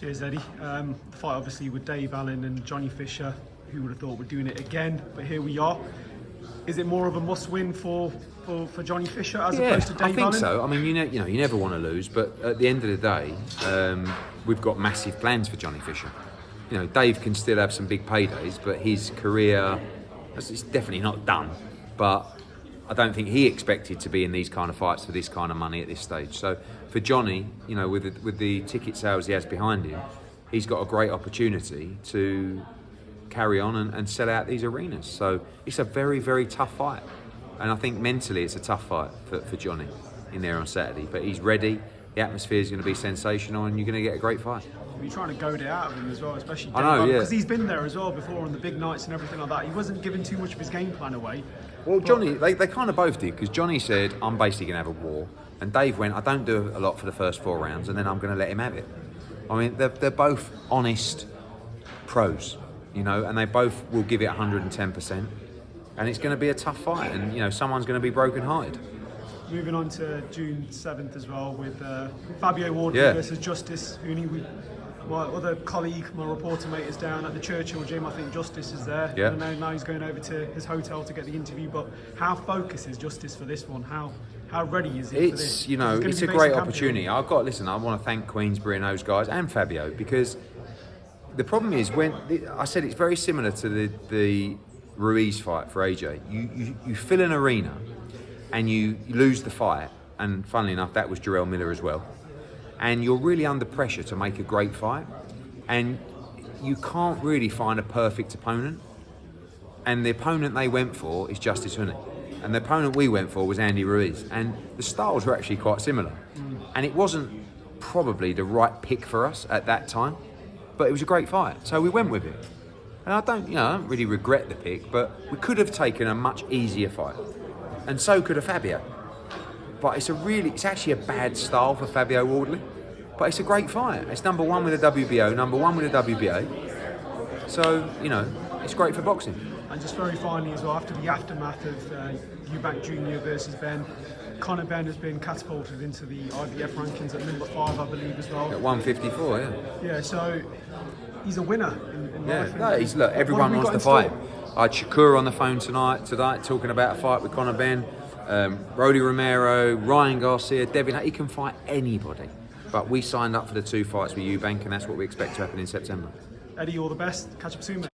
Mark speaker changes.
Speaker 1: Cheers, Eddie. The fight obviously with Dave Allen and Johnny Fisher. Who would have thought we're doing it again? But here we are. Is it more of a must-win for Johnny Fisher as opposed to Dave Allen?
Speaker 2: I think so. I mean, you never want to lose, but at the end of the day, we've got massive plans for Johnny Fisher. You know, Dave can still have some big paydays, but his career is definitely not done. But I don't think he expected to be in these kind of fights for this kind of money at this stage. So for Johnny, you know, with the ticket sales he has behind him, he's got a great opportunity to carry on and sell out these arenas. So it's a very, very tough fight. And I think mentally it's a tough fight for Johnny in there on Saturday. But he's ready, the atmosphere is going to be sensational, and you're going to get a great fight.
Speaker 1: You're trying to goad it out of him as well, especially
Speaker 2: I know, yeah.
Speaker 1: Because he's been there as well before on the big nights and everything like that. He wasn't giving too much of his game plan away.
Speaker 2: Well, Johnny, they kind of both did, because Johnny said, I'm basically going to have a war. And Dave went, I don't do a lot for the first 4 rounds, and then I'm going to let him have it. I mean, they're both honest pros, you know, and they both will give it 110%. And it's going to be a tough fight, and, you know, someone's going to be broken-hearted.
Speaker 1: Moving on to June 7th as well with FABIO WARDLEY versus Justis, HUNI. My other colleague, my reporter mate, is down at the Churchill gym. I think Justis is there.
Speaker 2: Yeah.
Speaker 1: I know now he's going over to his hotel to get the interview. But how focused is Justis for this one? How ready is he for this?
Speaker 2: You know, it's a great opportunity. I want to thank Queensbury and those guys and FABIO, because the problem is I said it's very similar to the Ruiz fight for AJ. You fill an arena and you lose the fight, and funnily enough, that was Jarrell Miller as well. And you're really under pressure to make a great fight, and you can't really find a perfect opponent. And the opponent they went for is Justis HUNI, and the opponent we went for was Andy Ruiz, and the styles were actually quite similar. And it wasn't probably the right pick for us at that time, but it was a great fight, so we went with it. And I don't really regret the pick, but we could have taken a much easier fight, and so could a FABIO. But it's actually a bad style for FABIO WARDLEY, but it's a great fight. It's number 1 with the WBO, number 1 with the WBA. So, you know, it's great for boxing.
Speaker 1: And just very finally as well, after the aftermath of Eubank Jr. versus Ben, Conor Ben has been catapulted into the IBF rankings at number 5, I believe, as well.
Speaker 2: At 154, yeah.
Speaker 1: Yeah, so he's a winner in life.
Speaker 2: Look, everyone wants to fight. I had Shakur on the phone tonight talking about a fight with Conor Ben. Rody Romero, Ryan Garcia, Devin, he can fight anybody. But we signed up for the 2 fights with Eubank, and that's what we expect to happen in September.
Speaker 1: Eddie, all the best. Catch up soon, mate.